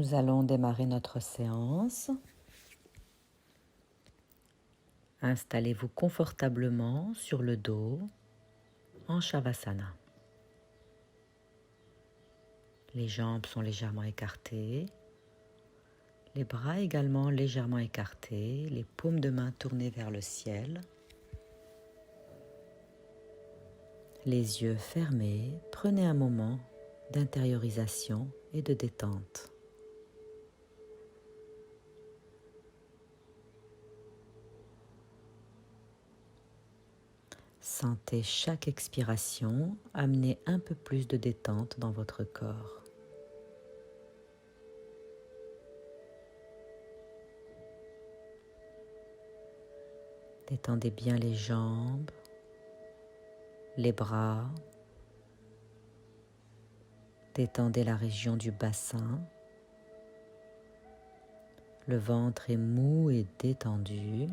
Nous allons démarrer notre séance. Installez-vous confortablement sur le dos en Shavasana. Les jambes sont légèrement écartées, les bras également légèrement écartés, les paumes de main tournées vers le ciel. Les yeux fermés, prenez un moment d'intériorisation et de détente. Sentez chaque expiration amener un peu plus de détente dans votre corps. Détendez bien les jambes, les bras. Détendez la région du bassin. Le ventre est mou et détendu.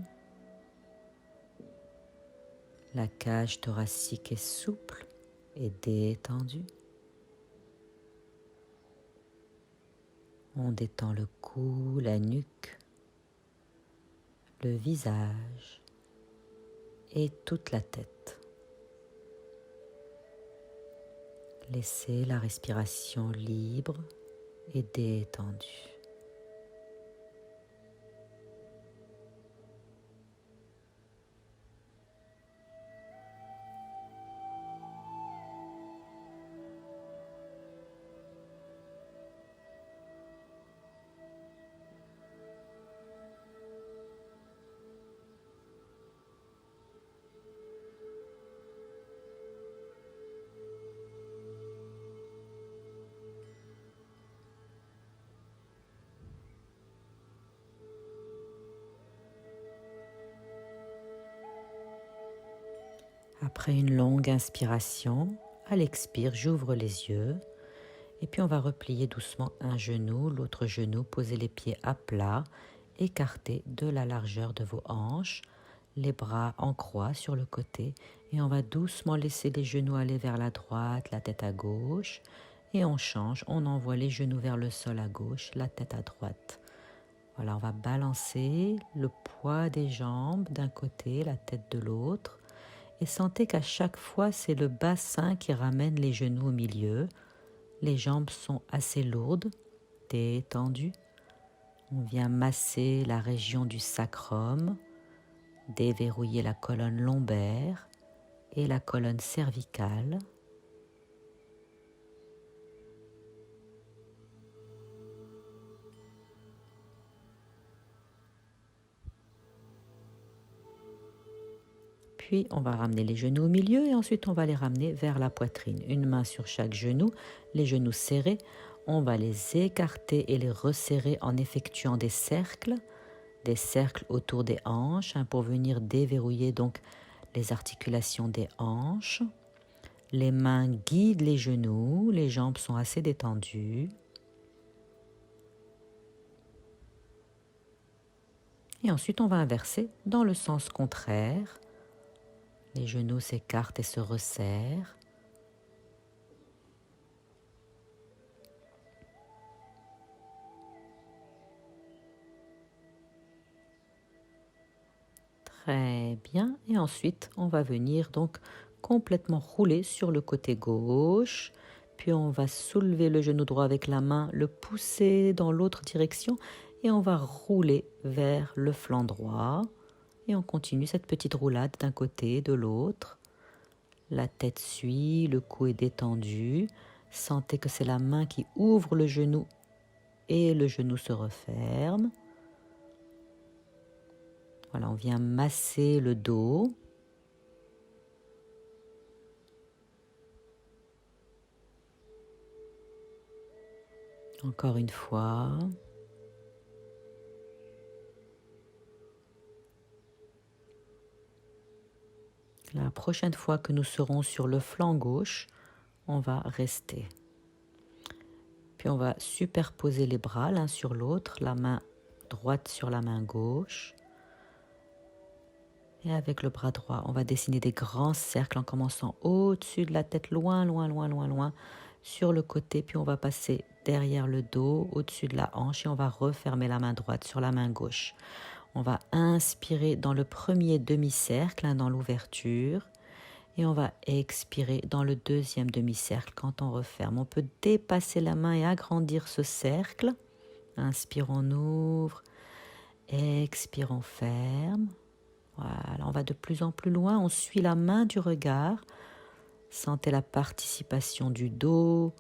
La cage thoracique est souple et détendue. On détend le cou, la nuque, le visage et toute la tête. Laissez la respiration libre et détendue. Après une longue inspiration, à l'expire, j'ouvre les yeux et puis on va replier doucement un genou, l'autre genou, poser les pieds à plat, écartés de la largeur de vos hanches, les bras en croix sur le côté et on va doucement laisser les genoux aller vers la droite, la tête à gauche et on change, on envoie les genoux vers le sol à gauche, la tête à droite. Voilà, on va balancer le poids des jambes d'un côté, la tête de l'autre. Et sentez qu'à chaque fois, c'est le bassin qui ramène les genoux au milieu. Les jambes sont assez lourdes, détendues. On vient masser la région du sacrum, déverrouiller la colonne lombaire et la colonne cervicale. Puis on va ramener les genoux au milieu et ensuite on va les ramener vers la poitrine. Une main sur chaque genou, les genoux serrés. On va les écarter et les resserrer en effectuant des cercles autour des hanches pour venir déverrouiller donc les articulations des hanches. Les mains guident les genoux, les jambes sont assez détendues. Et ensuite on va inverser dans le sens contraire. Les genoux s'écartent et se resserrent. Très bien. Et ensuite, on va venir donc complètement rouler sur le côté gauche. Puis on va soulever le genou droit avec la main, le pousser dans l'autre direction et on va rouler vers le flanc droit. Et on continue cette petite roulade d'un côté, de l'autre. La tête suit, le cou est détendu. Sentez que c'est la main qui ouvre le genou et le genou se referme. Voilà, on vient masser le dos. Encore une fois. La prochaine fois que nous serons sur le flanc gauche, on va rester. Puis on va superposer les bras l'un sur l'autre, la main droite sur la main gauche. Et avec le bras droit, on va dessiner des grands cercles en commençant au-dessus de la tête, loin, loin, loin, loin, loin, sur le côté. Puis on va passer derrière le dos, au-dessus de la hanche et on va refermer la main droite sur la main gauche. On va inspirer dans le premier demi-cercle, dans l'ouverture, et on va expirer dans le deuxième demi-cercle quand on referme. On peut dépasser la main et agrandir ce cercle. Inspire, on ouvre, expire, on ferme. Voilà, on va de plus en plus loin, on suit la main du regard. Sentez la participation du dos,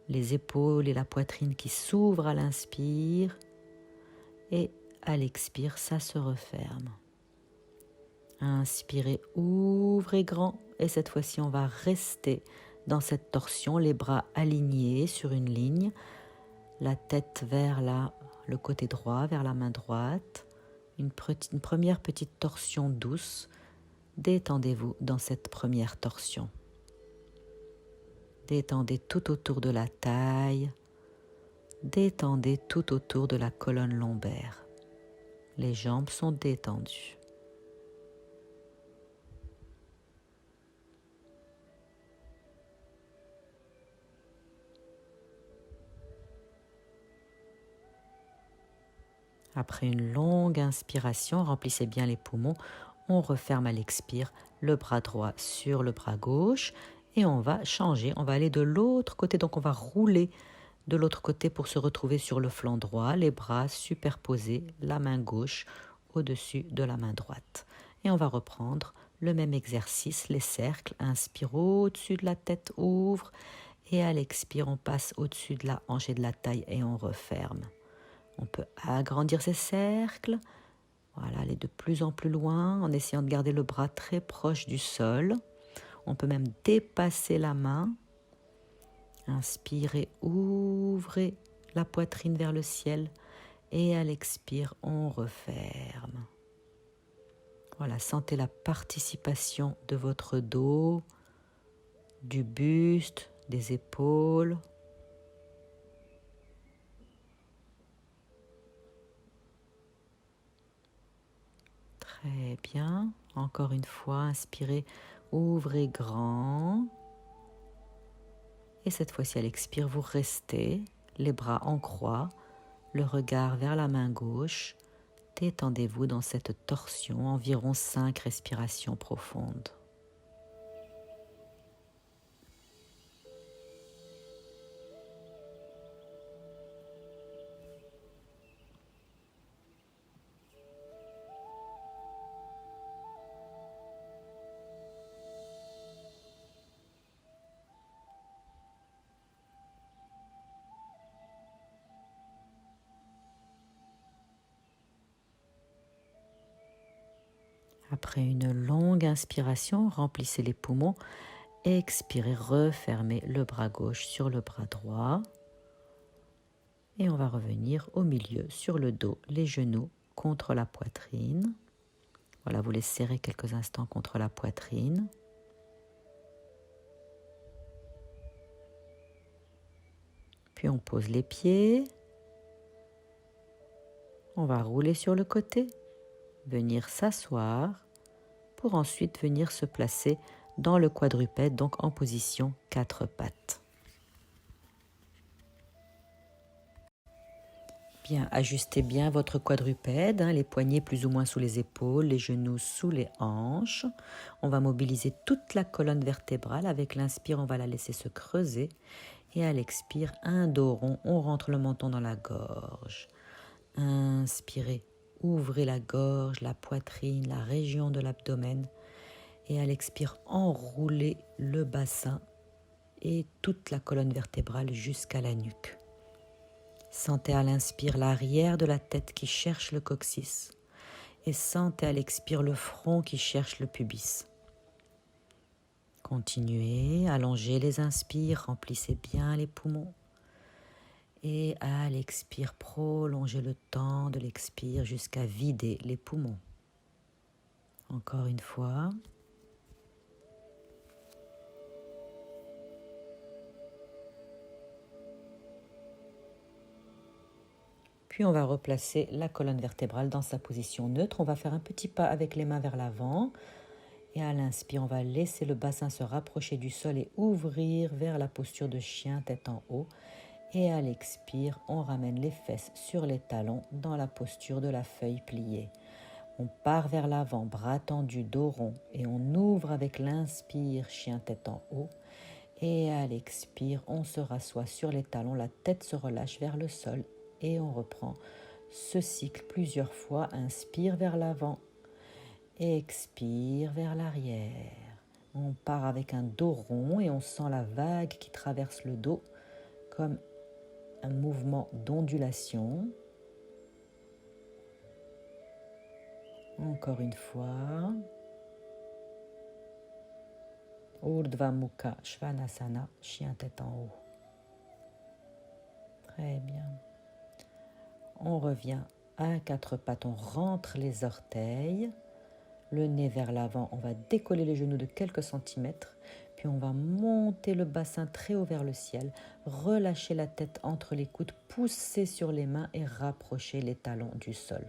les épaules et la poitrine qui s'ouvrent à l'inspire et à l'expire, ça se referme. Inspirez, ouvrez grand et cette fois-ci on va rester dans cette torsion, les bras alignés sur une ligne, la tête vers le côté droit, vers la main droite, une première petite torsion douce. Détendez-vous dans cette première torsion. Détendez tout autour de la taille. Détendez tout autour de la colonne lombaire. Les jambes sont détendues. Après une longue inspiration, remplissez bien les poumons. On referme à l'expire le bras droit sur le bras gauche et on va changer, on va aller de l'autre côté, donc on va rouler de l'autre côté pour se retrouver sur le flanc droit, les bras superposés, la main gauche au-dessus de la main droite. Et on va reprendre le même exercice, les cercles, inspire au-dessus de la tête, ouvre et à l'expire on passe au-dessus de la hanche et de la taille et on referme. On peut agrandir ces cercles. Voilà, aller de plus en plus loin en essayant de garder le bras très proche du sol. On peut même dépasser la main. Inspirez, ouvrez la poitrine vers le ciel et à l'expire, on referme. Voilà, sentez la participation de votre dos, du buste, des épaules. Très bien. Encore une fois, inspirez, ouvrez grand. Et cette fois-ci, à l'expire, vous restez, les bras en croix, le regard vers la main gauche. Détendez-vous dans cette torsion, environ 5 respirations profondes. Après une longue inspiration, remplissez les poumons. Expirez, refermez le bras gauche sur le bras droit. Et on va revenir au milieu, sur le dos, les genoux contre la poitrine. Voilà, vous les serrez quelques instants contre la poitrine. Puis on pose les pieds. On va rouler sur le côté, venir s'asseoir pour ensuite venir se placer dans le quadrupède, donc en position 4 pattes. Bien, ajustez bien votre quadrupède, les poignets plus ou moins sous les épaules, les genoux sous les hanches. On va mobiliser toute la colonne vertébrale. Avec l'inspire, on va la laisser se creuser. Et à l'expire, un dos rond, on rentre le menton dans la gorge. Inspirez, ouvrez la gorge, la poitrine, la région de l'abdomen. Et à l'expire, enroulez le bassin et toute la colonne vertébrale jusqu'à la nuque. Sentez à l'inspire l'arrière de la tête qui cherche le coccyx et sentez à l'expire le front qui cherche le pubis. Continuez, allongez les inspires, remplissez bien les poumons. Et à l'expire, prolongez le temps de l'expire jusqu'à vider les poumons. Encore une fois. Puis on va replacer la colonne vertébrale dans sa position neutre. On va faire un petit pas avec les mains vers l'avant. Et à l'inspire, on va laisser le bassin se rapprocher du sol et ouvrir vers la posture de chien, tête en haut. Et à l'expire, on ramène les fesses sur les talons dans la posture de la feuille pliée. On part vers l'avant, bras tendus, dos rond, et on ouvre avec l'inspire, chien tête en haut. Et à l'expire, on se rassoit sur les talons, la tête se relâche vers le sol et on reprend ce cycle plusieurs fois. Inspire vers l'avant, expire vers l'arrière. On part avec un dos rond et on sent la vague qui traverse le dos comme un mouvement d'ondulation. Encore une fois. Urdhva Mukha Svanasana, chien tête en haut. Très bien. On revient à quatre pattes, on rentre les orteils, le nez vers l'avant, on va décoller les genoux de quelques centimètres, puis on va monter le bassin très haut vers le ciel, relâcher la tête entre les coudes, pousser sur les mains et rapprocher les talons du sol.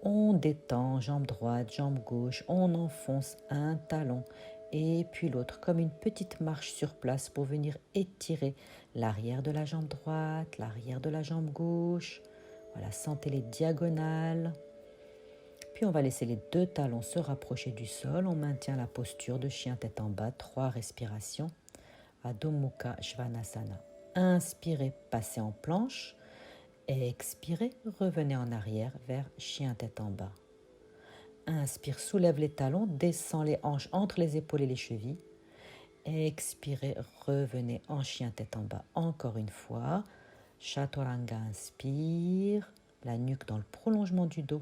On détend, jambe droite, jambe gauche, on enfonce un talon et puis l'autre comme une petite marche sur place pour venir étirer l'arrière de la jambe droite, l'arrière de la jambe gauche. Voilà, sentez les diagonales. Puis on va laisser les deux talons se rapprocher du sol. On maintient la posture de chien tête en bas, 3 respirations. Adho Mukha Svanasana. Inspirez, passez en planche. Expirez, revenez en arrière vers chien tête en bas. Inspire, soulève les talons, descend les hanches entre les épaules et les chevilles. Expirez, revenez en chien tête en bas. Encore une fois. Chaturanga, inspire, la nuque dans le prolongement du dos.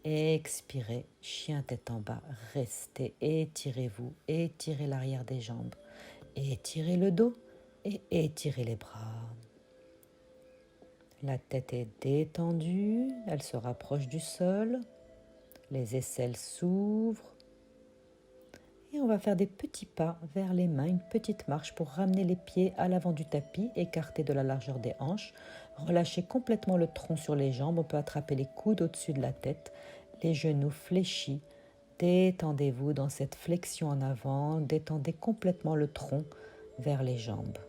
Expirez, chien tête en bas, restez, étirez-vous, étirez l'arrière des jambes, étirez le dos et étirez les bras. La tête est détendue, elle se rapproche du sol, les aisselles s'ouvrent et on va faire des petits pas vers les mains, une petite marche pour ramener les pieds à l'avant du tapis, écartés de la largeur des hanches. Relâchez complètement le tronc sur les jambes, on peut attraper les coudes au-dessus de la tête, les genoux fléchis. Détendez-vous dans cette flexion en avant, détendez complètement le tronc vers les jambes.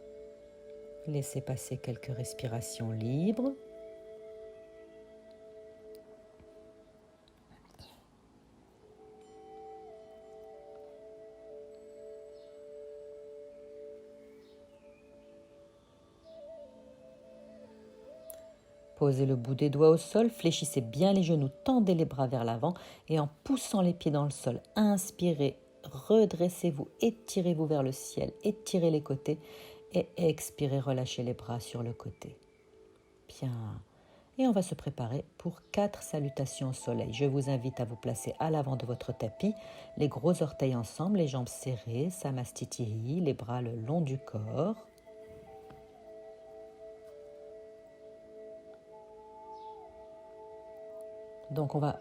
Laissez passer quelques respirations libres. Posez le bout des doigts au sol, fléchissez bien les genoux, tendez les bras vers l'avant et en poussant les pieds dans le sol, inspirez, redressez-vous, étirez-vous vers le ciel, étirez les côtés et expirez, relâchez les bras sur le côté. Bien. Et on va se préparer pour 4 salutations au soleil. Je vous invite à vous placer à l'avant de votre tapis, les gros orteils ensemble, les jambes serrées, Samastitihi, les bras le long du corps. Donc on va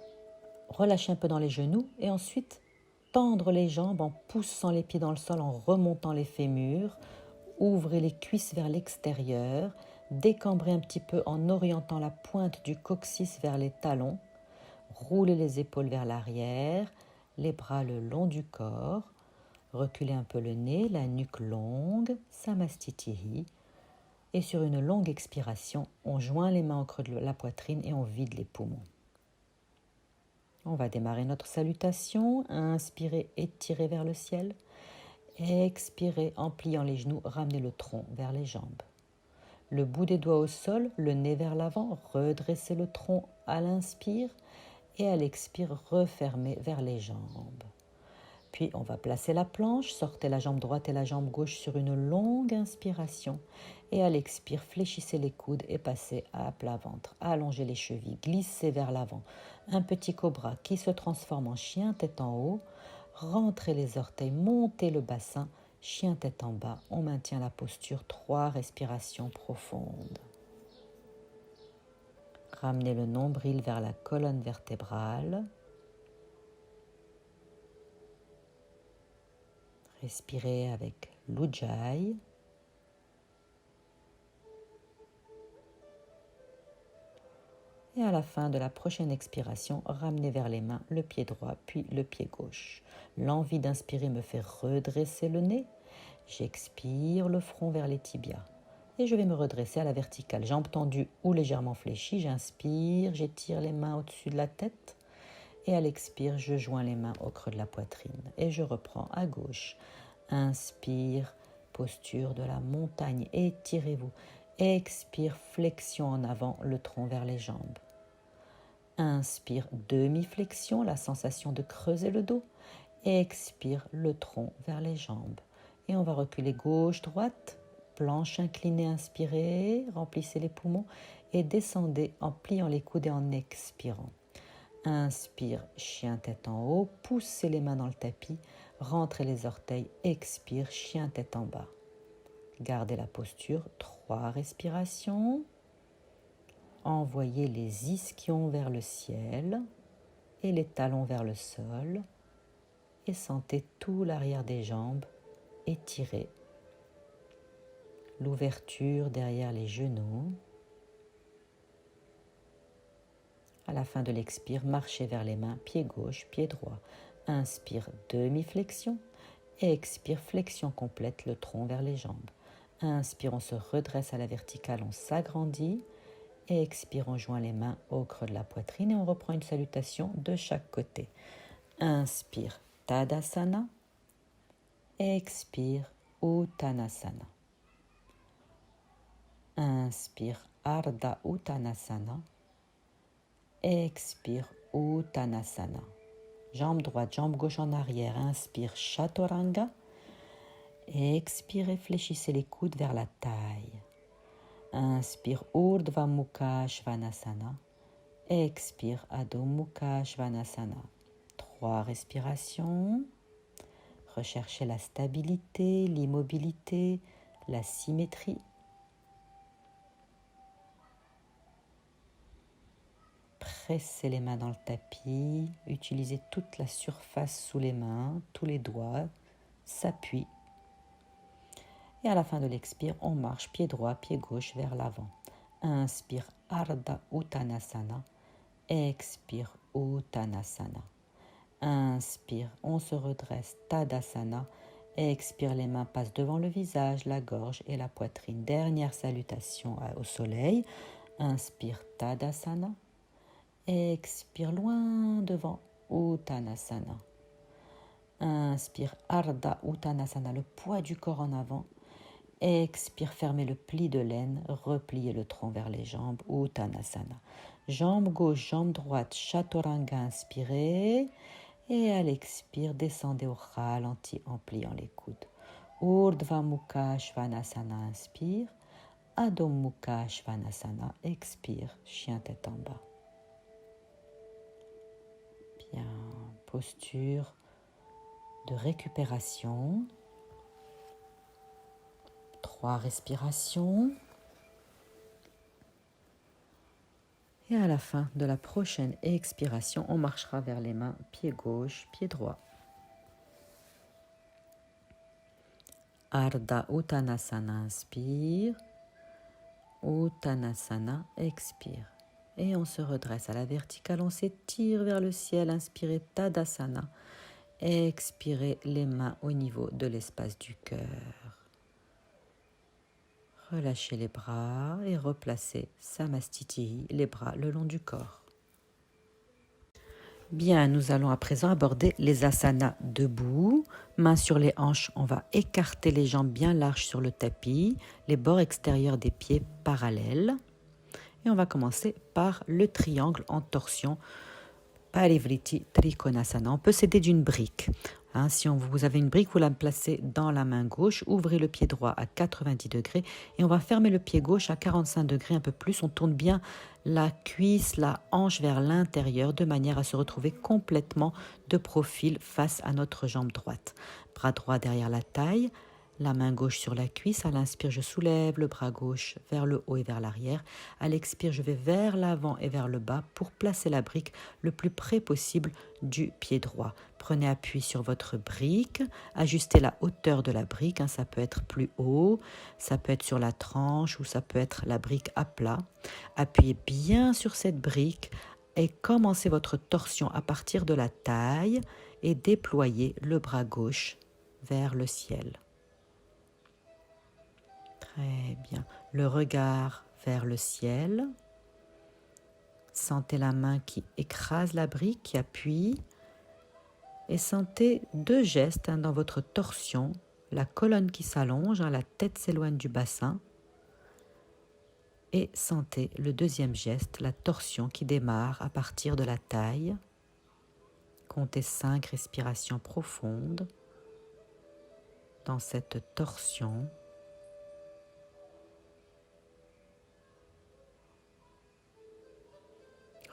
relâcher un peu dans les genoux et ensuite tendre les jambes en poussant les pieds dans le sol, en remontant les fémurs. Ouvrez les cuisses vers l'extérieur, décambrez un petit peu en orientant la pointe du coccyx vers les talons. Roulez les épaules vers l'arrière, les bras le long du corps. Reculez un peu le nez, la nuque longue, Samastitihi. Et sur une longue expiration, on joint les mains au creux de la poitrine et on vide les poumons. On va démarrer notre salutation. Inspirez, étirez vers le ciel. Expirez en pliant les genoux, ramenez le tronc vers les jambes. Le bout des doigts au sol, le nez vers l'avant, redressez le tronc à l'inspire et à l'expire, refermez vers les jambes. Puis on va placer la planche, sortez la jambe droite et la jambe gauche sur une longue inspiration et à l'expire, fléchissez les coudes et passez à plat ventre. Allongez les chevilles, glissez vers l'avant. Un petit cobra qui se transforme en chien tête en haut. Rentrez les orteils, montez le bassin, chien tête en bas. On maintient la posture, 3 respirations profondes. Ramenez le nombril vers la colonne vertébrale. Respirez avec l'Ujjayi. Et à la fin de la prochaine expiration, ramenez vers les mains le pied droit puis le pied gauche. L'envie d'inspirer me fait redresser le nez. J'expire le front vers les tibias. Et je vais me redresser à la verticale. Jambes tendues ou légèrement fléchies. J'inspire, j'étire les mains au-dessus de la tête. Et à l'expire, je joins les mains au creux de la poitrine. Et je reprends à gauche. Inspire, posture de la montagne. Étirez-vous. Expire, flexion en avant, le tronc vers les jambes. Inspire, demi-flexion, la sensation de creuser le dos. Expire, le tronc vers les jambes. Et on va reculer gauche-droite. Planche inclinée, inspirez, remplissez les poumons et descendez en pliant les coudes et en expirant. Inspire, chien tête en haut, poussez les mains dans le tapis, rentrez les orteils, expire, chien tête en bas. Gardez la posture, 3 respirations. Envoyez les ischions vers le ciel et les talons vers le sol et sentez tout l'arrière des jambes étiré. L'ouverture derrière les genoux. À la fin de l'expire, marchez vers les mains, pied gauche, pied droit. Inspire, demi-flexion. Expire, flexion complète, le tronc vers les jambes. Inspire, on se redresse à la verticale, on s'agrandit. Expire, on joint les mains au creux de la poitrine et on reprend une salutation de chaque côté. Inspire, Tadasana. Expire, Uttanasana. Inspire, Ardha Uttanasana. Expire, Uttanasana. Jambe droite, jambe gauche en arrière. Inspire, Chaturanga. Expire, fléchissez les coudes vers la taille. Inspire, Urdhva Mukha Svanasana. Expire, Adho Mukha Svanasana. 3 respirations. Recherchez la stabilité, l'immobilité, la symétrie. Pressez les mains dans le tapis, utilisez toute la surface sous les mains, tous les doigts s'appuient. Et à la fin de l'expire, on marche pied droit, pied gauche vers l'avant. Inspire, Ardha Uttanasana. Expire, Uttanasana. Inspire, on se redresse, Tadasana. Expire, les mains passent devant le visage, la gorge et la poitrine. Dernière salutation au soleil. Inspire, Tadasana. Expire loin devant, Uttanasana. Inspire, Ardha Uttanasana, le poids du corps en avant. Expire, fermez le pli de l'aine, repliez le tronc vers les jambes, Uttanasana. Jambe gauche, jambe droite, Chaturanga, inspirez. Et à l'expire, descendez au ralenti en pliant les coudes. Urdhva Mukha Svanasana, inspire. Adho Mukha Svanasana, expire, chien tête en bas. Bien, posture de récupération. 3 respirations. Et à la fin de la prochaine expiration, on marchera vers les mains, pied gauche, pied droit. Ardha Uttanasana, inspire. Uttanasana, expire. Et on se redresse à la verticale, on s'étire vers le ciel, inspirez Tadasana. Expirez les mains au niveau de l'espace du cœur. Relâchez les bras et replacez Samastiti, les bras le long du corps. Bien, nous allons à présent aborder les asanas debout. Mains sur les hanches, on va écarter les jambes bien larges sur le tapis, les bords extérieurs des pieds parallèles. Et on va commencer par le triangle en torsion, Parivriti Trikonasana. On peut s'aider d'une brique. Si vous avez une brique, vous la placez dans la main gauche, ouvrez le pied droit à 90 degrés et on va fermer le pied gauche à 45 degrés, un peu plus. On tourne bien la cuisse, la hanche vers l'intérieur de manière à se retrouver complètement de profil face à notre jambe droite. Bras droit derrière la taille, la main gauche sur la cuisse. À l'inspire, je soulève le bras gauche vers le haut et vers l'arrière. À l'expire, je vais vers l'avant et vers le bas pour placer la brique le plus près possible du pied droit. Prenez appui sur votre brique, ajustez la hauteur de la brique, ça peut être plus haut, ça peut être sur la tranche ou ça peut être la brique à plat. Appuyez bien sur cette brique et commencez votre torsion à partir de la taille et déployez le bras gauche vers le ciel. Très bien. Le regard vers le ciel. Sentez la main qui écrase la brique, qui appuie. Et sentez deux gestes dans votre torsion. La colonne qui s'allonge, la tête s'éloigne du bassin. Et sentez le deuxième geste, la torsion qui démarre à partir de la taille. Comptez 5 respirations profondes dans cette torsion.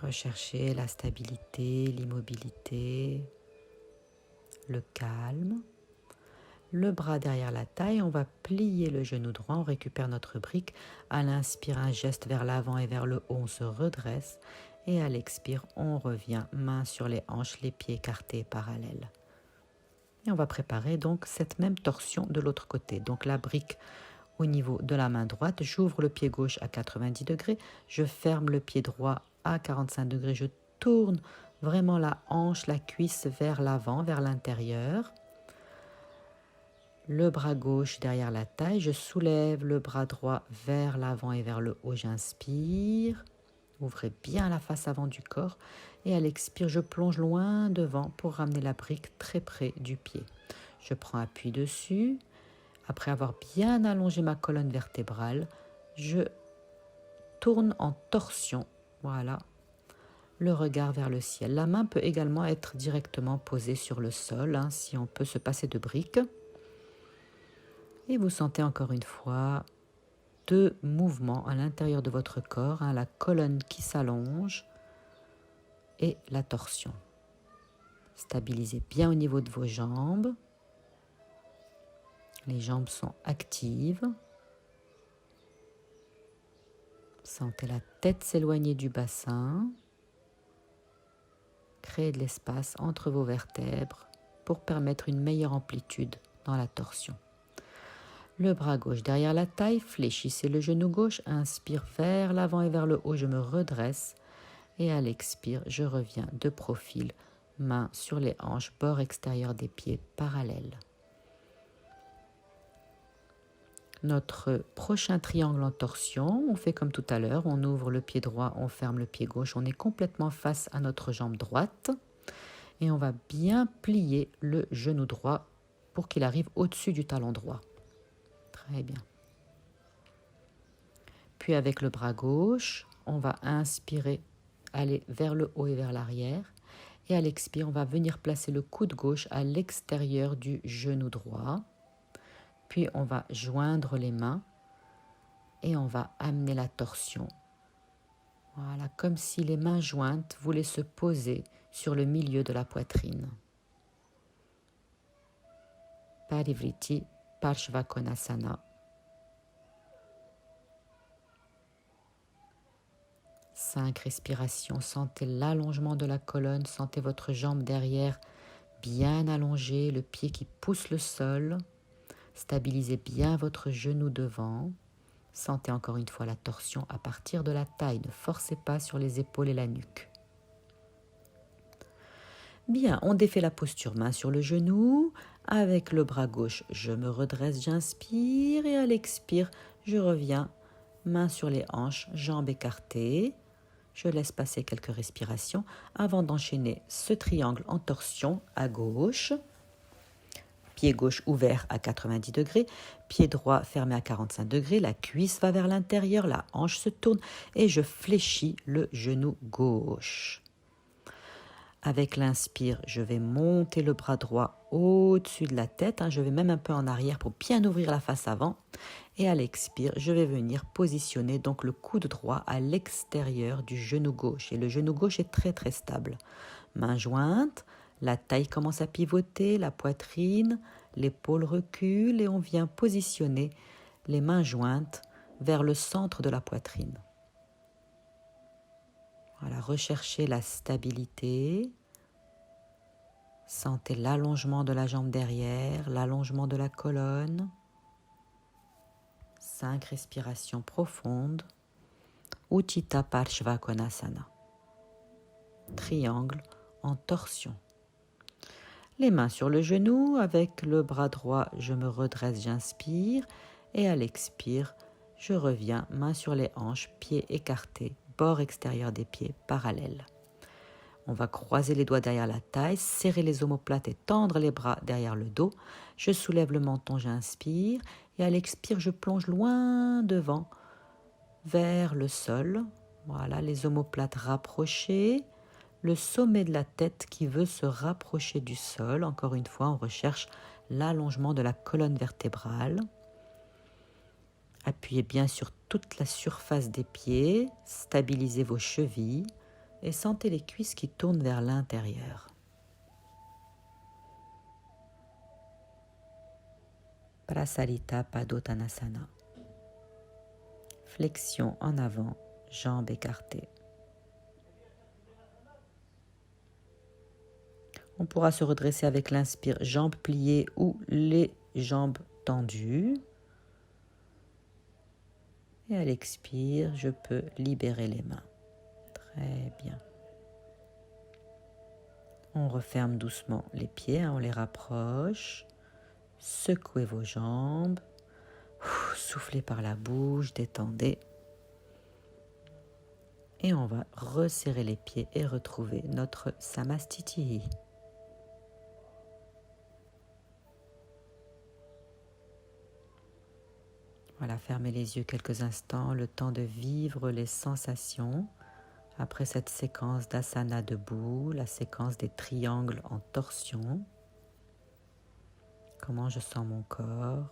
Recherchez la stabilité, l'immobilité, le calme. Le bras derrière la taille, on va plier le genou droit, on récupère notre brique. À l'inspire, un geste vers l'avant et vers le haut, on se redresse. Et à l'expire, on revient, main sur les hanches, les pieds écartés parallèles. Et on va préparer donc cette même torsion de l'autre côté. Donc la brique au niveau de la main droite, j'ouvre le pied gauche à 90 degrés, je ferme le pied droit à 45 degrés, je tourne vraiment la hanche, la cuisse vers l'avant, vers l'intérieur. Le bras gauche derrière la taille, je soulève le bras droit vers l'avant et vers le haut, j'inspire. Ouvrez bien la face avant du corps et à l'expire, je plonge loin devant pour ramener la brique très près du pied. Je prends appui dessus. Après avoir bien allongé ma colonne vertébrale, je tourne en torsion. Voilà, le regard vers le ciel. La main peut également être directement posée sur le sol, si on peut se passer de briques. Et vous sentez encore une fois deux mouvements à l'intérieur de votre corps, la colonne qui s'allonge et la torsion. Stabilisez bien au niveau de vos jambes. Les jambes sont actives. Sentez la tête s'éloigner du bassin. Créez de l'espace entre vos vertèbres pour permettre une meilleure amplitude dans la torsion. Le bras gauche derrière la taille, fléchissez le genou gauche, inspire vers l'avant et vers le haut, je me redresse et à l'expire, je reviens de profil, main sur les hanches, bord extérieur des pieds parallèles. Notre prochain triangle en torsion, on fait comme tout à l'heure, on ouvre le pied droit, on ferme le pied gauche, on est complètement face à notre jambe droite et on va bien plier le genou droit pour qu'il arrive au-dessus du talon droit. Très bien. Puis avec le bras gauche, on va inspirer, aller vers le haut et vers l'arrière. Et à l'expire, on va venir placer le coude gauche à l'extérieur du genou droit. Puis on va joindre les mains et on va amener la torsion. Voilà, comme si les mains jointes voulaient se poser sur le milieu de la poitrine. Parivriti Parshvakonasana. 5 respirations. Sentez l'allongement de la colonne. Sentez votre jambe derrière bien allongée, le pied qui pousse le sol. Stabilisez bien votre genou devant. Sentez encore une fois la torsion à partir de la taille. Ne forcez pas sur les épaules et la nuque. Bien, on défait la posture, main sur le genou. Avec le bras gauche, je me redresse, j'inspire. Et à l'expire, je reviens, main sur les hanches, jambes écartées. Je laisse passer quelques respirations avant d'enchaîner ce triangle en torsion à gauche. Pied gauche ouvert à 90 degrés, pied droit fermé à 45 degrés, la cuisse va vers l'intérieur, la hanche se tourne et je fléchis le genou gauche. Avec l'inspire, je vais monter le bras droit au-dessus de la tête, je vais même un peu en arrière pour bien ouvrir la face avant. Et à l'expire, je vais venir positionner donc le coude droit à l'extérieur du genou gauche. Et le genou gauche est très très stable. Main jointe, la taille commence à pivoter, la poitrine, l'épaule recule et on vient positionner les mains jointes vers le centre de la poitrine. Voilà, recherchez la stabilité. Sentez l'allongement de la jambe derrière, l'allongement de la colonne. 5 respirations profondes. Utthita Parshvakonasana. Triangle en torsion. Les mains sur le genou, avec le bras droit, je me redresse, j'inspire. Et à l'expire, je reviens, main sur les hanches, pieds écartés, bord extérieur des pieds parallèles. On va croiser les doigts derrière la taille, serrer les omoplates et tendre les bras derrière le dos. Je soulève le menton, j'inspire. Et à l'expire, je plonge loin devant, vers le sol. Voilà, les omoplates rapprochées. Le sommet de la tête qui veut se rapprocher du sol. Encore une fois, on recherche l'allongement de la colonne vertébrale. Appuyez bien sur toute la surface des pieds. Stabilisez vos chevilles. Et sentez les cuisses qui tournent vers l'intérieur. Prasarita Padottanasana. Flexion en avant, jambes écartées. On pourra se redresser avec l'inspire, jambes pliées ou les jambes tendues. Et à l'expire, je peux libérer les mains. Très bien. On referme doucement les pieds, on les rapproche. Secouez vos jambes. Soufflez par la bouche, détendez. Et on va resserrer les pieds et retrouver notre Samastiti. Voilà, fermez les yeux quelques instants, le temps de vivre les sensations. Après cette séquence d'asana debout, la séquence des triangles en torsion. Comment je sens mon corps,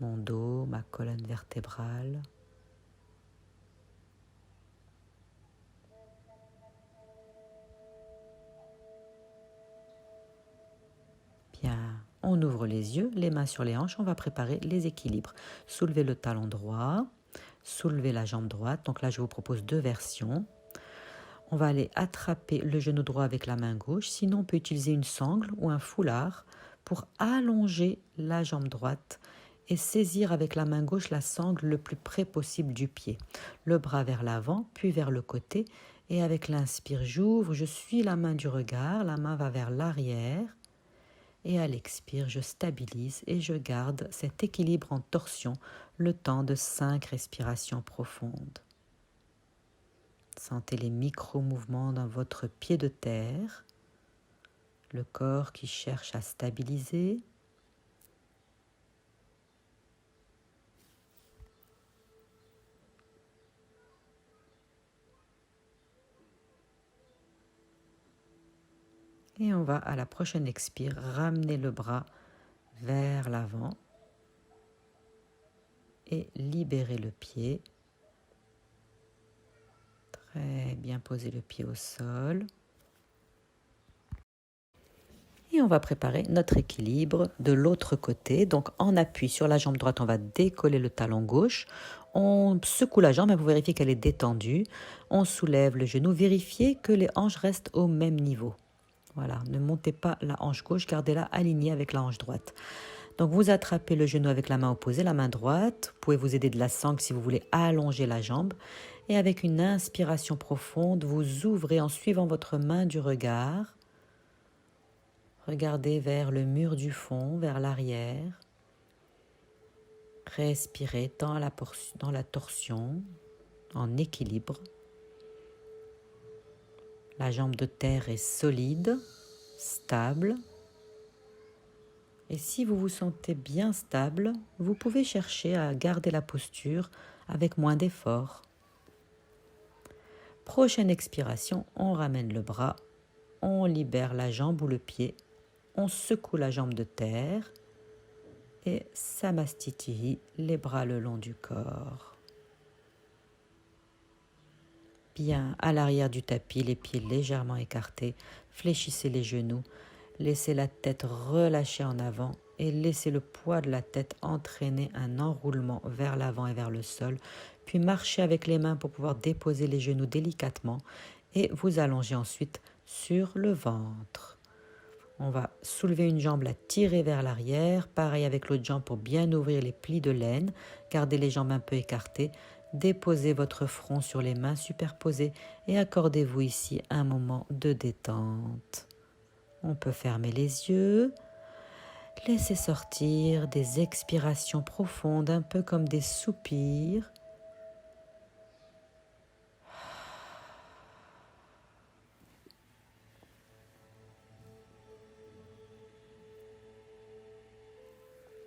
mon dos, ma colonne vertébrale. Bien, on ouvre les yeux, les mains sur les hanches, on va préparer les équilibres. Soulevez le talon droit, soulevez la jambe droite. Donc là, je vous propose 2 versions. On va aller attraper le genou droit avec la main gauche. Sinon, on peut utiliser une sangle ou un foulard pour allonger la jambe droite et saisir avec la main gauche la sangle le plus près possible du pied. Le bras vers l'avant, puis vers le côté. Et avec l'inspire, j'ouvre, je suis la main du regard. La main va vers l'arrière. Et à l'expire, je stabilise et je garde cet équilibre en torsion le temps de 5 respirations profondes. Sentez les micro-mouvements dans votre pied de terre, le corps qui cherche à stabiliser. Et on va à la prochaine expire, ramener le bras vers l'avant et libérer le pied. Très bien, poser le pied au sol. Et on va préparer notre équilibre de l'autre côté. Donc en appui sur la jambe droite, on va décoller le talon gauche. On secoue la jambe et vous vérifiez qu'elle est détendue. On soulève le genou. Vérifiez que les hanches restent au même niveau. Voilà, ne montez pas la hanche gauche, gardez-la alignée avec la hanche droite. Donc vous attrapez le genou avec la main opposée, la main droite. Vous pouvez vous aider de la sangle si vous voulez allonger la jambe. Et avec une inspiration profonde, vous ouvrez en suivant votre main du regard. Regardez vers le mur du fond, vers l'arrière. Respirez dans la torsion, en équilibre. La jambe de terre est solide, stable. Et si vous vous sentez bien stable, vous pouvez chercher à garder la posture avec moins d'effort. Prochaine expiration, on ramène le bras, on libère la jambe ou le pied, on secoue la jambe de terre et Samastiti, les bras le long du corps. Bien, à l'arrière du tapis, les pieds légèrement écartés, fléchissez les genoux, laissez la tête relâcher en avant et laissez le poids de la tête entraîner un enroulement vers l'avant et vers le sol, puis marchez avec les mains pour pouvoir déposer les genoux délicatement et vous allongez ensuite sur le ventre. On va soulever une jambe, la tirer vers l'arrière, pareil avec l'autre jambe pour bien ouvrir les plis de l'aine, gardez les jambes un peu écartées, déposez votre front sur les mains superposées et accordez-vous ici un moment de détente. On peut fermer les yeux, Laissez sortir des expirations profondes, un peu comme des soupirs.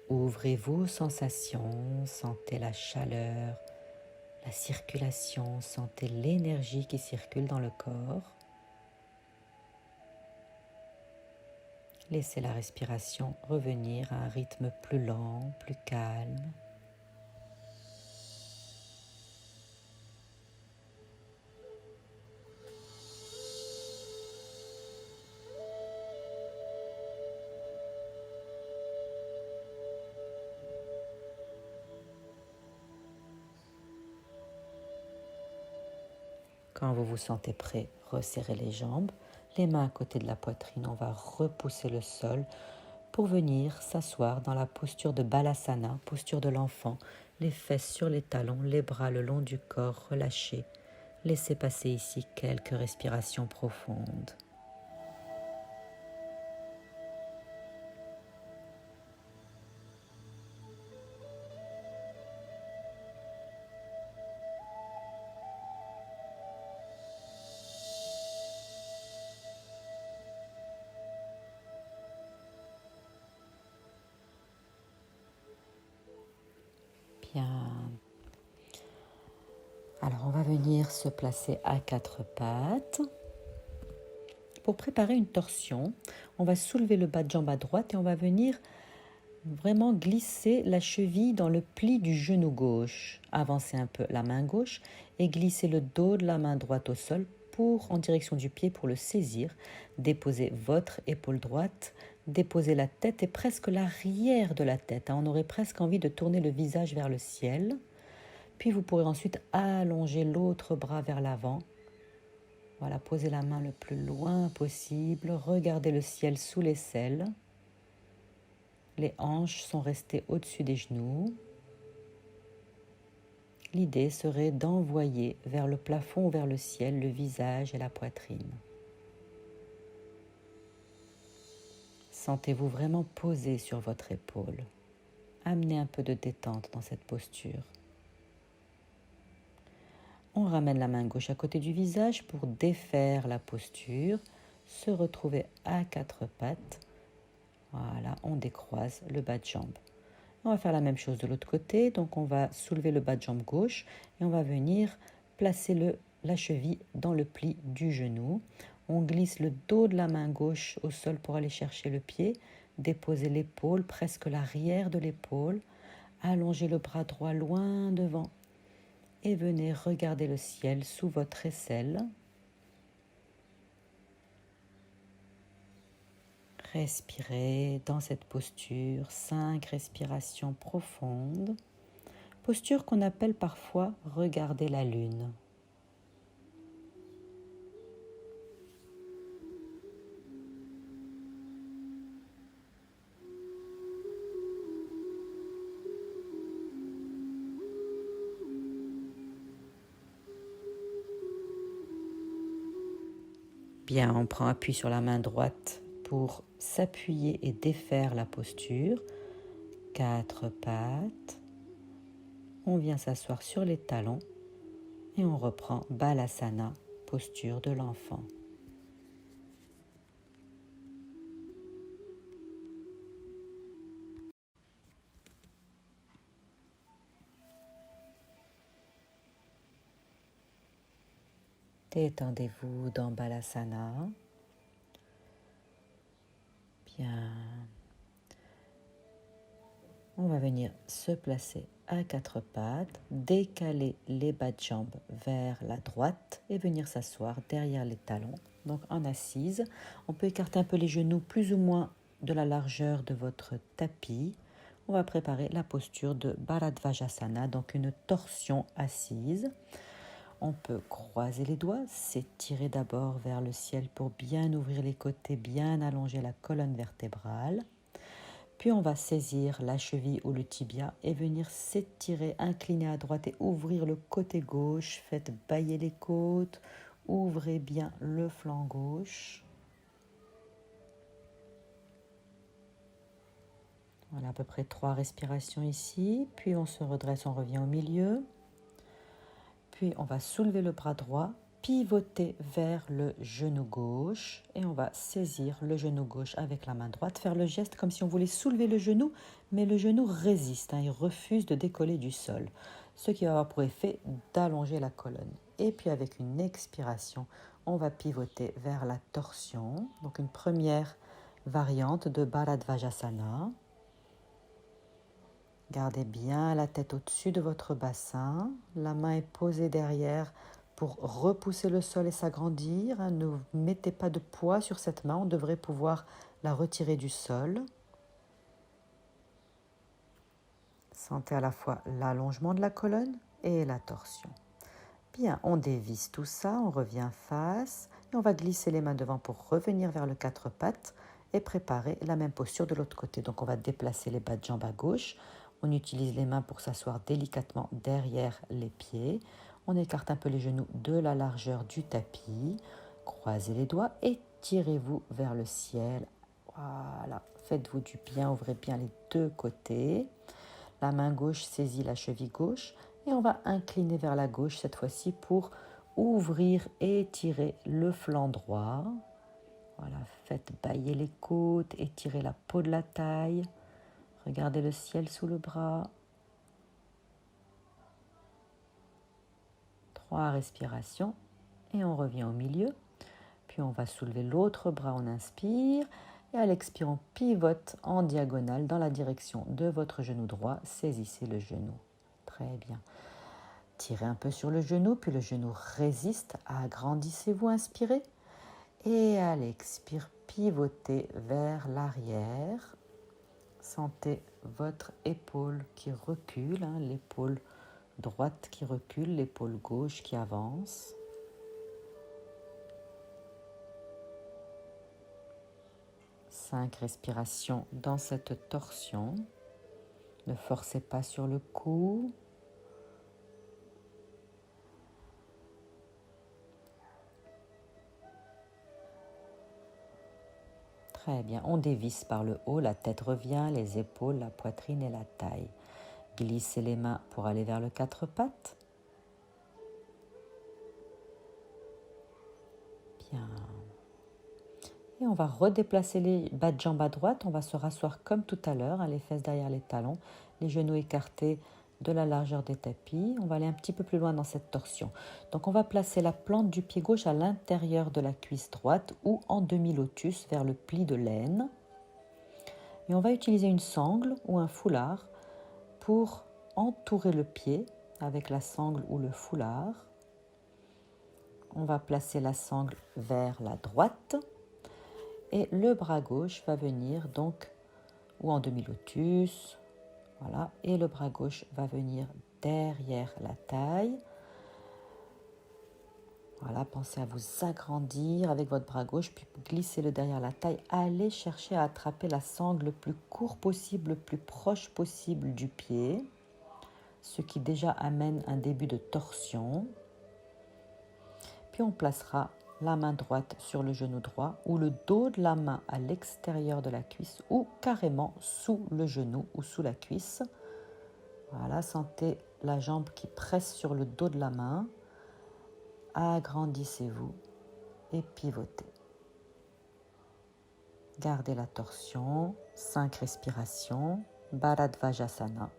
Ouvrez-vous aux sensations, sentez la chaleur, la circulation, sentez l'énergie qui circule dans le corps. Laissez la respiration revenir à un rythme plus lent, plus calme. Quand vous vous sentez prêt, resserrez les jambes, les mains à côté de la poitrine. On va repousser le sol pour venir s'asseoir dans la posture de Balasana, posture de l'enfant, les fesses sur les talons, les bras le long du corps relâchés. Laissez passer ici quelques respirations profondes. Bien. Alors, on va venir se placer à quatre pattes. Pour préparer une torsion, on va soulever le bas de jambe à droite et on va venir vraiment glisser la cheville dans le pli du genou gauche. Avancez un peu la main gauche et glissez le dos de la main droite au sol en direction du pied pour le saisir. Déposez votre épaule droite, déposez la tête et presque l'arrière de la tête. On aurait presque envie de tourner le visage vers le ciel. Puis vous pourrez ensuite allonger l'autre bras vers l'avant. Voilà, posez la main le plus loin possible, regardez le ciel sous l'aisselle. Les hanches sont restées au-dessus des genoux. L'idée serait d'envoyer vers le plafond ou vers le ciel le visage et la poitrine. Sentez-vous vraiment posé sur votre épaule. Amenez un peu de détente dans cette posture. On ramène la main gauche à côté du visage pour défaire la posture, se retrouver à quatre pattes. Voilà, on décroise le bas de jambe. On va faire la même chose de l'autre côté, donc on va soulever le bas de jambe gauche et on va venir placer la cheville dans le pli du genou. On glisse le dos de la main gauche au sol pour aller chercher le pied, déposer l'épaule, presque l'arrière de l'épaule, allonger le bras droit loin devant et venez regarder le ciel sous votre aisselle. Respirez dans cette posture, 5 respirations profondes, posture qu'on appelle parfois regarder la lune. Bien, on prend appui sur la main droite pour s'appuyer et défaire la posture. 4 pattes. On vient s'asseoir sur les talons et on reprend Balasana, posture de l'enfant. Détendez-vous dans Balasana. Bien. On va venir se placer à quatre pattes, décaler les bas de jambes vers la droite et venir s'asseoir derrière les talons, donc en assise. On peut écarter un peu les genoux plus ou moins de la largeur de votre tapis. On va préparer la posture de Bharadvajasana, donc une torsion assise. On peut croiser les doigts, s'étirer d'abord vers le ciel pour bien ouvrir les côtés, bien allonger la colonne vertébrale. Puis on va saisir la cheville ou le tibia et venir s'étirer, incliner à droite et ouvrir le côté gauche. Faites bâiller les côtes, ouvrez bien le flanc gauche. Voilà, à peu près 3 respirations ici. Puis on se redresse, on revient au milieu. Puis on va soulever le bras droit, pivoter vers le genou gauche et on va saisir le genou gauche avec la main droite, faire le geste comme si on voulait soulever le genou, mais le genou résiste, il refuse de décoller du sol, ce qui va avoir pour effet d'allonger la colonne. Et puis avec une expiration, on va pivoter vers la torsion, donc une première variante de Bharadvajasana. Gardez bien la tête au-dessus de votre bassin. La main est posée derrière pour repousser le sol et s'agrandir. Ne mettez pas de poids sur cette main. On devrait pouvoir la retirer du sol. Sentez à la fois l'allongement de la colonne et la torsion. Bien, on dévisse tout ça, on revient face et on va glisser les mains devant pour revenir vers le quatre pattes et préparer la même posture de l'autre côté. Donc on va déplacer les bas de jambes à gauche. On utilise les mains pour s'asseoir délicatement derrière les pieds. On écarte un peu les genoux de la largeur du tapis. Croisez les doigts et tirez-vous vers le ciel. Voilà, faites-vous du bien, ouvrez bien les deux côtés. La main gauche saisit la cheville gauche et on va incliner vers la gauche cette fois-ci pour ouvrir et étirer le flanc droit. Voilà, faites bâiller les côtes, étirez la peau de la taille. Regardez le ciel sous le bras. 3 respirations et on revient au milieu. Puis on va soulever l'autre bras, on inspire. Et à l'expire, on pivote en diagonale dans la direction de votre genou droit. Saisissez le genou. Très bien. Tirez un peu sur le genou, puis le genou résiste. Agrandissez-vous, inspirez. Et à l'expire, pivotez vers l'arrière. Sentez votre épaule qui recule, l'épaule droite qui recule, l'épaule gauche qui avance. Cinq respirations dans cette torsion. Ne forcez pas sur le cou. Très bien, on dévisse par le haut, la tête revient, les épaules, la poitrine et la taille. Glissez les mains pour aller vers le quatre pattes. Bien. Et on va redéplacer les bas de jambes à droite. On va se rasseoir comme tout à l'heure, les fesses derrière les talons, les genoux écartés de la largeur des tapis. On va aller un petit peu plus loin dans cette torsion. Donc on va placer la plante du pied gauche à l'intérieur de la cuisse droite ou en demi-lotus vers le pli de l'aine. Et on va utiliser une sangle ou un foulard pour entourer le pied avec la sangle ou le foulard. On va placer la sangle vers la droite et le bras gauche va venir donc ou en demi-lotus, voilà, et le bras gauche va venir derrière la taille. Voilà, pensez à vous agrandir avec votre bras gauche, puis glissez-le derrière la taille. Allez chercher à attraper la sangle le plus court possible, le plus proche possible du pied, ce qui déjà amène un début de torsion. Puis on placera la main droite sur le genou droit ou le dos de la main à l'extérieur de la cuisse ou carrément sous le genou ou sous la cuisse. Voilà, sentez la jambe qui presse sur le dos de la main. Agrandissez-vous et pivotez. Gardez la torsion, 5 respirations, Bharadvajasana.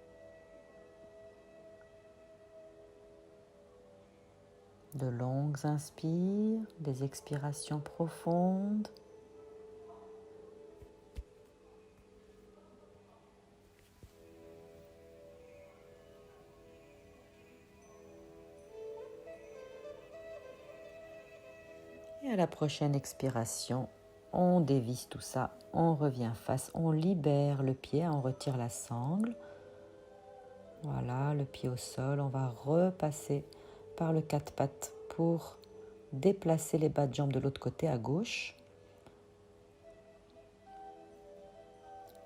De longues inspires, des expirations profondes. Et à la prochaine expiration, on dévisse tout ça, on revient face, on libère le pied, on retire la sangle. Voilà, le pied au sol, on va repasser par le quatre pattes pour déplacer les bas de jambes de l'autre côté à gauche.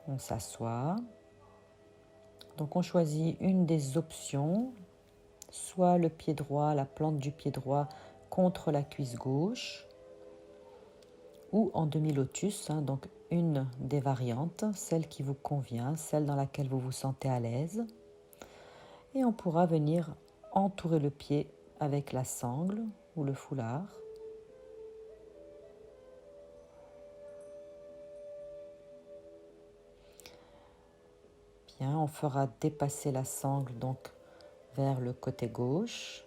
On s'assoit. Donc on choisit une des options, soit le pied droit, la plante du pied droit contre la cuisse gauche, ou en demi-lotus, donc une des variantes, celle qui vous convient, celle dans laquelle vous vous sentez à l'aise. Et on pourra venir entourer le pied avec la sangle ou le foulard. Bien, on fera dépasser la sangle donc vers le côté gauche.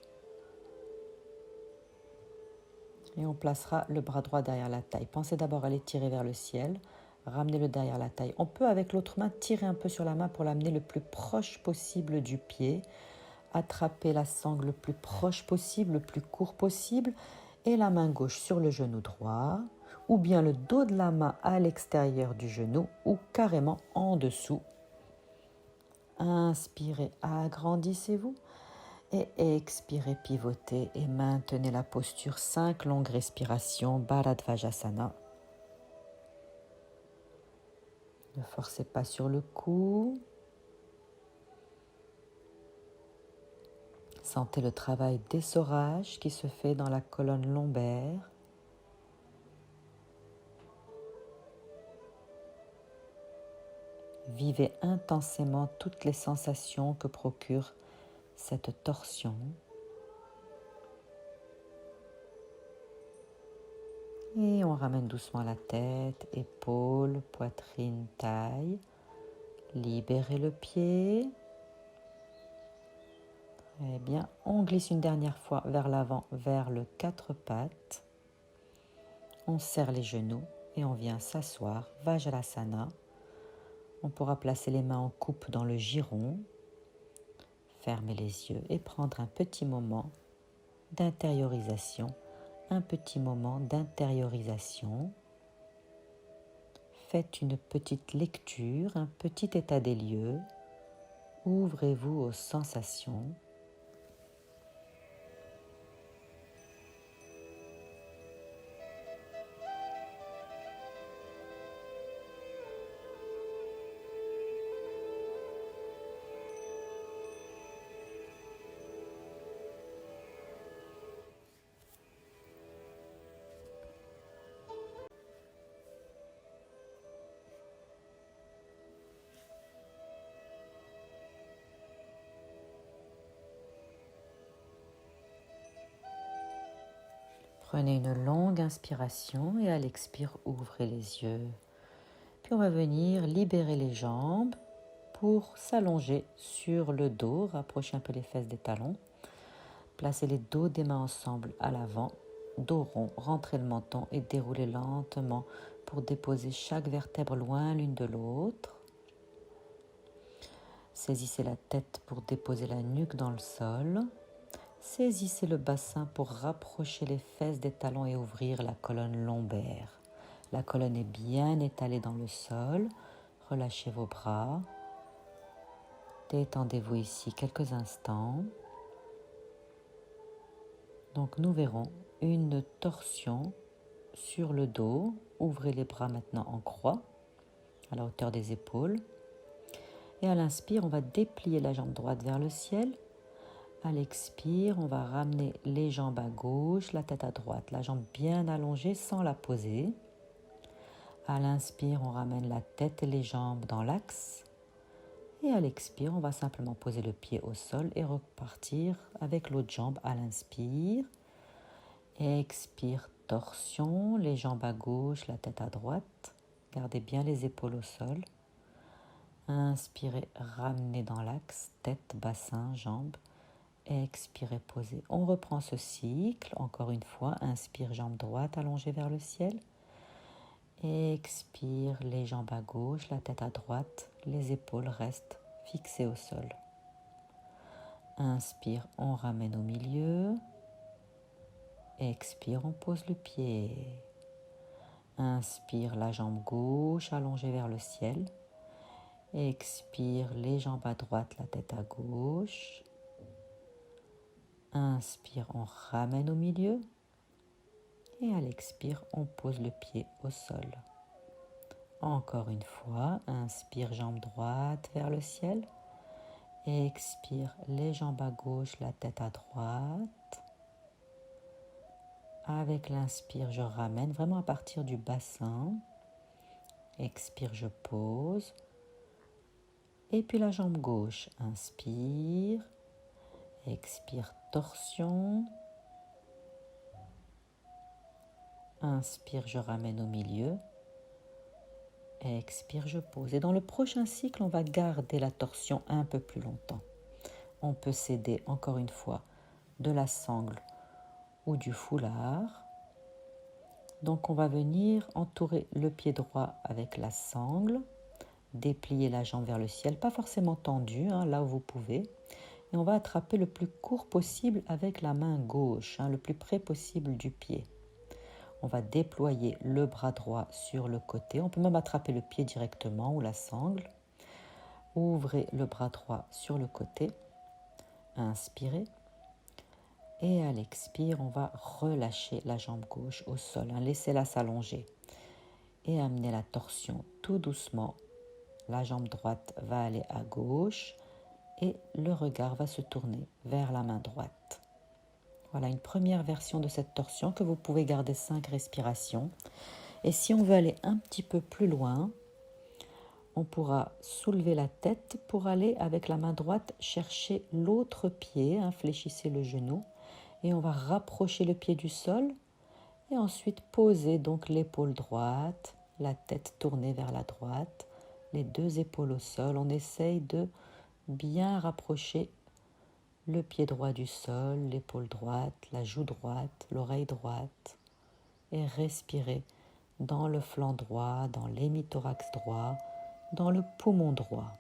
Et on placera le bras droit derrière la taille. Pensez d'abord à l'étirer vers le ciel, ramenez-le derrière la taille. On peut avec l'autre main tirer un peu sur la main pour l'amener le plus proche possible du pied. Attraper la sangle le plus proche possible, le plus court possible. Et la main gauche sur le genou droit, ou bien le dos de la main à l'extérieur du genou, ou carrément en dessous. Inspirez, agrandissez-vous. Et expirez, pivotez et maintenez la posture. 5 longues respirations, Bharadvajasana. Ne forcez pas sur le cou. Sentez le travail d'essorage qui se fait dans la colonne lombaire. Vivez intensément toutes les sensations que procure cette torsion. Et on ramène doucement la tête, épaules, poitrine, taille. Libérez le pied. Très bien. On glisse une dernière fois vers l'avant, vers le 4 pattes. On serre les genoux et on vient s'asseoir, Vajrasana. On pourra placer les mains en coupe dans le giron. Fermer les yeux et prendre un petit moment d'intériorisation. Un petit moment d'intériorisation. Faites une petite lecture, un petit état des lieux. Ouvrez-vous aux sensations. Prenez une longue inspiration et à l'expire, ouvrez les yeux. Puis on va venir libérer les jambes pour s'allonger sur le dos, rapprocher un peu les fesses des talons. Placez les dos des mains ensemble à l'avant, dos rond, rentrez le menton et déroulez lentement pour déposer chaque vertèbre loin l'une de l'autre. Saisissez la tête pour déposer la nuque dans le sol. Saisissez le bassin pour rapprocher les fesses des talons et ouvrir la colonne lombaire. La colonne est bien étalée dans le sol. Relâchez vos bras. Détendez-vous ici quelques instants. Donc nous verrons une torsion sur le dos. Ouvrez les bras maintenant en croix, à la hauteur des épaules. Et à l'inspire, on va déplier la jambe droite vers le ciel. À l'expire, on va ramener les jambes à gauche, la tête à droite, la jambe bien allongée sans la poser. À l'inspire, on ramène la tête et les jambes dans l'axe. Et à l'expire, on va simplement poser le pied au sol et repartir avec l'autre jambe à l'inspire. Expire, torsion, les jambes à gauche, la tête à droite. Gardez bien les épaules au sol. Inspirez, ramenez dans l'axe, tête, bassin, jambes. Expirez, posez. On reprend ce cycle, encore une fois. Inspire, jambe droite allongée vers le ciel. Expire, les jambes à gauche, la tête à droite. Les épaules restent fixées au sol. Inspire, on ramène au milieu. Expire, on pose le pied. Inspire, la jambe gauche allongée vers le ciel. Expire, les jambes à droite, la tête à gauche. Inspire, on ramène au milieu. Et à l'expire, on pose le pied au sol. Encore une fois, inspire, jambe droite vers le ciel. Expire, les jambes à gauche, la tête à droite. Avec l'inspire, je ramène vraiment à partir du bassin. Expire, je pose. Et puis la jambe gauche, inspire. Expire, torsion. Inspire, je ramène au milieu. Expire, je pose. Et dans le prochain cycle, on va garder la torsion un peu plus longtemps. On peut s'aider encore une fois de la sangle ou du foulard. Donc on va venir entourer le pied droit avec la sangle, déplier la jambe vers le ciel, pas forcément tendue, là où vous pouvez. Et on va attraper le plus court possible avec la main gauche, le plus près possible du pied. On va déployer le bras droit sur le côté. On peut même attraper le pied directement ou la sangle. Ouvrez le bras droit sur le côté. Inspirez. Et à l'expire, on va relâcher la jambe gauche au sol. Laissez-la s'allonger. Et amener la torsion tout doucement. La jambe droite va aller à gauche et le regard va se tourner vers la main droite. Voilà une première version de cette torsion que vous pouvez garder 5 respirations. Et si on veut aller un petit peu plus loin, on pourra soulever la tête pour aller avec la main droite chercher l'autre pied, fléchissez le genou et on va rapprocher le pied du sol et ensuite poser donc l'épaule droite, la tête tournée vers la droite, les deux épaules au sol. On essaye de bien rapprocher le pied droit du sol, l'épaule droite, la joue droite, l'oreille droite et respirer dans le flanc droit, dans l'hémithorax droit, dans le poumon droit.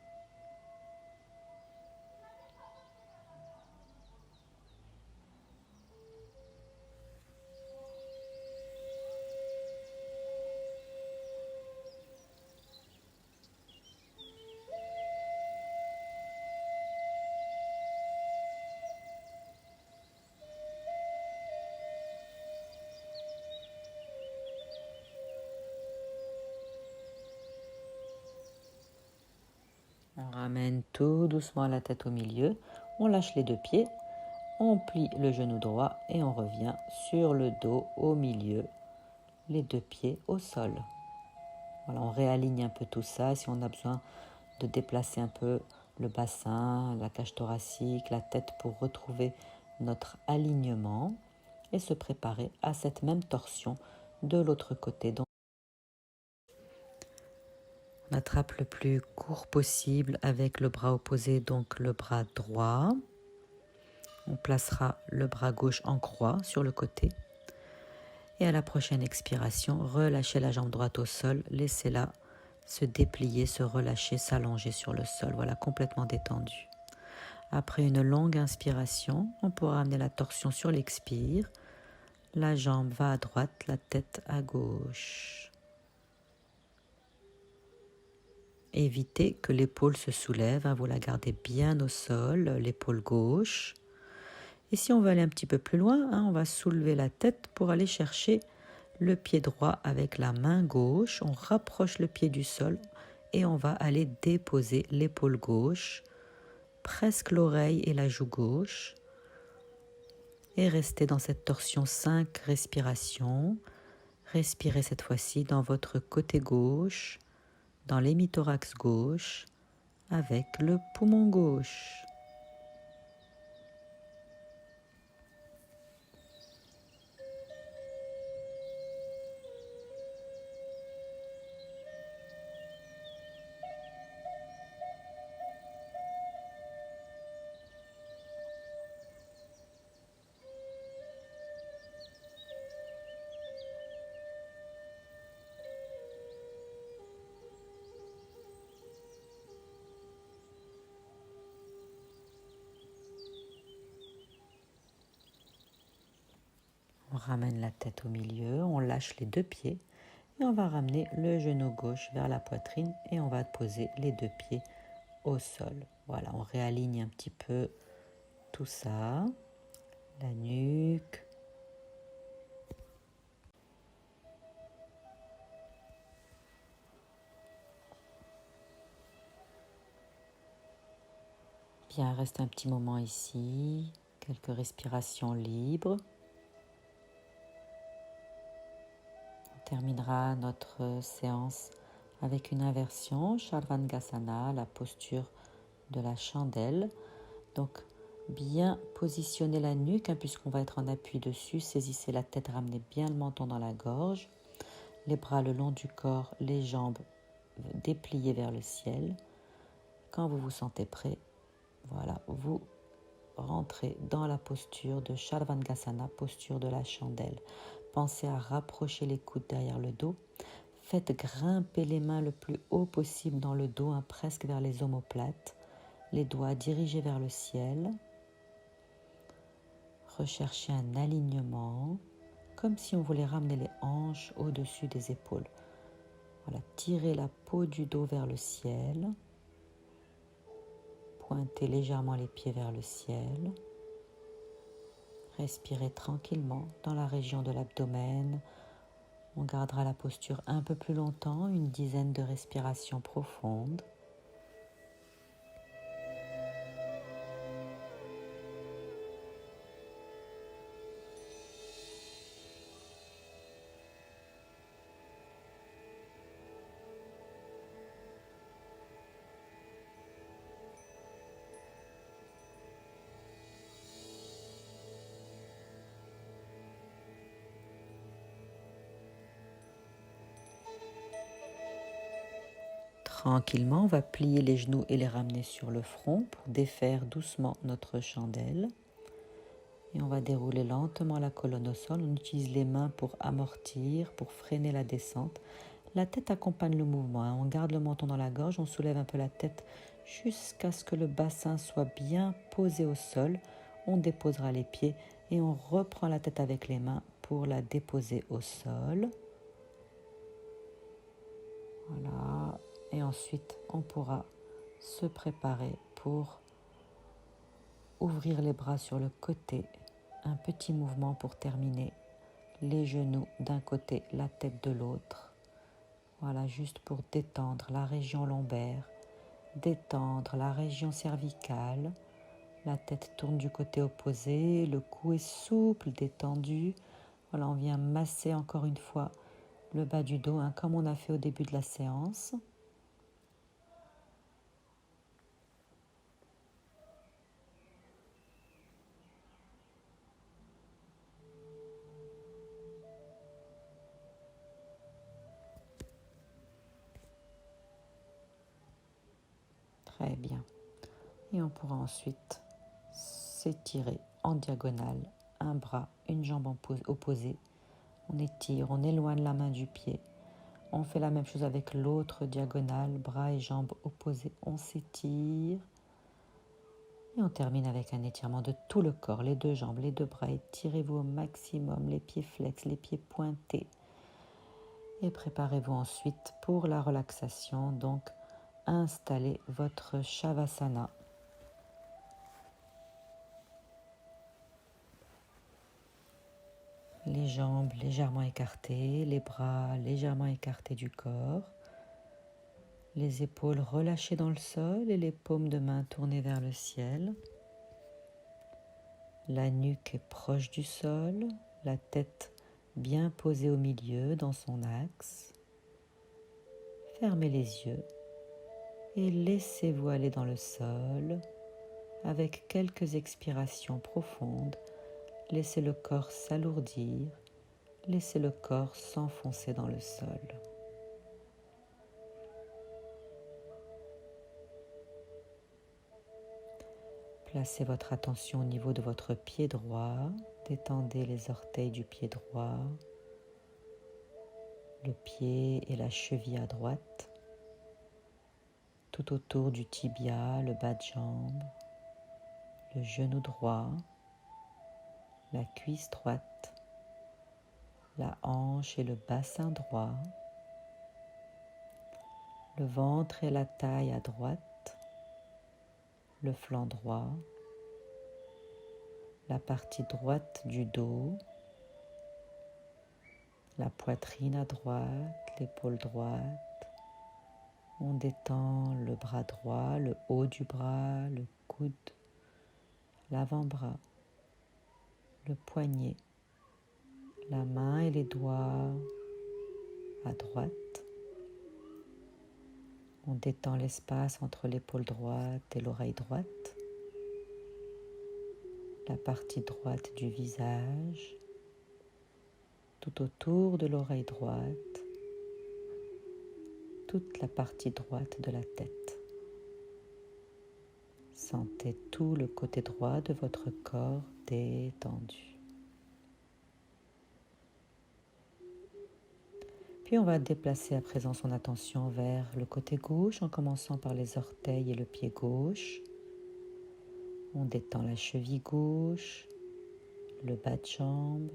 On ramène tout doucement la tête au milieu, on lâche les deux pieds, on plie le genou droit et on revient sur le dos au milieu, les deux pieds au sol. Voilà, on réaligne un peu tout ça. Si on a besoin de déplacer un peu le bassin, la cage thoracique, la tête pour retrouver notre alignement et se préparer à cette même torsion de l'autre côté. Donc, on attrape le plus court possible avec le bras opposé, donc le bras droit. On placera le bras gauche en croix sur le côté. Et à la prochaine expiration, relâchez la jambe droite au sol, laissez-la se déplier, se relâcher, s'allonger sur le sol. Voilà, complètement détendue. Après une longue inspiration, on pourra amener la torsion sur l'expire. La jambe va à droite, la tête à gauche. Évitez que l'épaule se soulève, vous la gardez bien au sol, l'épaule gauche. Et si on veut aller un petit peu plus loin, on va soulever la tête pour aller chercher le pied droit avec la main gauche. On rapproche le pied du sol et on va aller déposer l'épaule gauche, presque l'oreille et la joue gauche. Et restez dans cette torsion 5 respirations. Respirez cette fois-ci dans votre côté gauche, dans l'hémithorax gauche, avec le poumon gauche. On ramène la tête au milieu, on lâche les deux pieds et on va ramener le genou gauche vers la poitrine et on va poser les deux pieds au sol. Voilà, on réaligne un petit peu tout ça, la nuque. Bien, reste un petit moment ici, quelques respirations libres. terminera notre séance avec une inversion, Shalvangasana, la posture de la chandelle. Donc, bien positionner la nuque, puisqu'on va être en appui dessus. Saisissez la tête, ramenez bien le menton dans la gorge. Les bras le long du corps, les jambes dépliées vers le ciel. Quand vous vous sentez prêt, voilà, vous rentrez dans la posture de Shalvangasana, posture de la chandelle. Pensez à rapprocher les coudes derrière le dos. Faites grimper les mains le plus haut possible dans le dos, presque vers les omoplates. Les doigts dirigés vers le ciel. Recherchez un alignement, comme si on voulait ramener les hanches au-dessus des épaules. Voilà, tirez la peau du dos vers le ciel. Pointez légèrement les pieds vers le ciel. Respirez tranquillement dans la région de l'abdomen. On gardera la posture un peu plus longtemps, une dizaine de respirations profondes. Tranquillement, on va plier les genoux et les ramener sur le front pour défaire doucement notre chandelle. Et on va dérouler lentement la colonne au sol. On utilise les mains pour amortir, pour freiner la descente. La tête accompagne le mouvement. On garde le menton dans la gorge, on soulève un peu la tête jusqu'à ce que le bassin soit bien posé au sol. On déposera les pieds et on reprend la tête avec les mains pour la déposer au sol. Voilà. Et ensuite, on pourra se préparer pour ouvrir les bras sur le côté. Un petit mouvement pour terminer. Les genoux d'un côté, la tête de l'autre. Voilà, juste pour détendre la région lombaire, détendre la région cervicale. La tête tourne du côté opposé, le cou est souple, détendu. Voilà, on vient masser encore une fois le bas du dos, comme on a fait au début de la séance. Très bien. Et on pourra ensuite s'étirer en diagonale, un bras, une jambe opposée. On étire, on éloigne la main du pied. On fait la même chose avec l'autre diagonale, bras et jambes opposés. On s'étire. Et on termine avec un étirement de tout le corps, les deux jambes, les deux bras. Étirez-vous au maximum, les pieds flex, les pieds pointés. Et préparez-vous ensuite pour la relaxation. Donc, installez votre Shavasana. Les jambes légèrement écartées, les bras légèrement écartés du corps. Les épaules relâchées dans le sol et les paumes de main tournées vers le ciel. La nuque est proche du sol, la tête bien posée au milieu dans son axe. Fermez les yeux et laissez-vous aller dans le sol avec quelques expirations profondes. Laissez le corps s'alourdir, laissez le corps s'enfoncer dans le sol. Placez votre attention au niveau de votre pied droit. Détendez les orteils du pied droit, le pied et la cheville à droite, tout autour du tibia, le bas de jambe, le genou droit, la cuisse droite, la hanche et le bassin droit, le ventre et la taille à droite, le flanc droit, la partie droite du dos, la poitrine à droite, l'épaule droite. On détend le bras droit, le haut du bras, le coude, l'avant-bras, le poignet, la main et les doigts, à droite. On détend l'espace entre l'épaule droite et l'oreille droite, la partie droite du visage, tout autour de l'oreille droite, toute la partie droite de la tête. Sentez tout le côté droit de votre corps détendu. Puis on va déplacer à présent son attention vers le côté gauche en commençant par les orteils et le pied gauche. On détend la cheville gauche, le bas de jambe,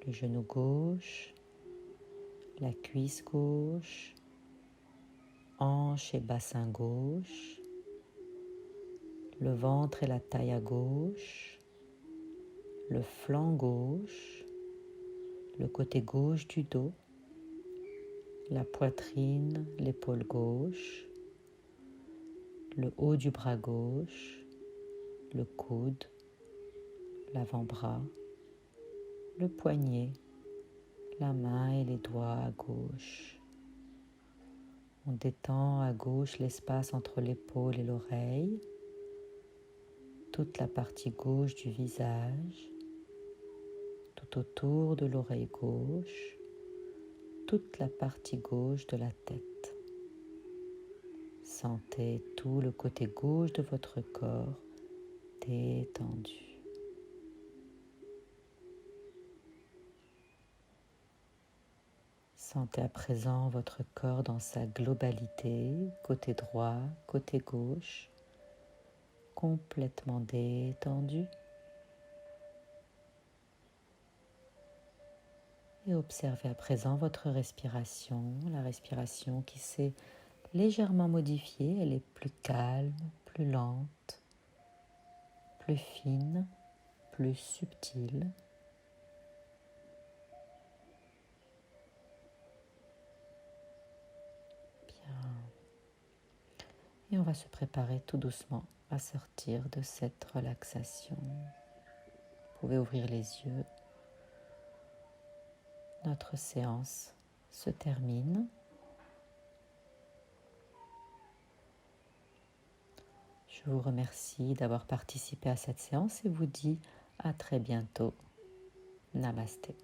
le genou gauche, la cuisse gauche, hanche et bassin gauche, le ventre et la taille à gauche, le flanc gauche, le côté gauche du dos, la poitrine, l'épaule gauche, le haut du bras gauche, le coude, l'avant-bras, le poignet, la main et les doigts à gauche. On détend à gauche l'espace entre l'épaule et l'oreille, toute la partie gauche du visage, tout autour de l'oreille gauche, toute la partie gauche de la tête. Sentez tout le côté gauche de votre corps détendu. Sentez à présent votre corps dans sa globalité, côté droit, côté gauche, complètement détendu. Et observez à présent votre respiration, la respiration qui s'est légèrement modifiée. Elle est plus calme, plus lente, plus fine, plus subtile. Et on va se préparer tout doucement à sortir de cette relaxation. Vous pouvez ouvrir les yeux. Notre séance se termine. Je vous remercie d'avoir participé à cette séance et vous dis à très bientôt. Namasté.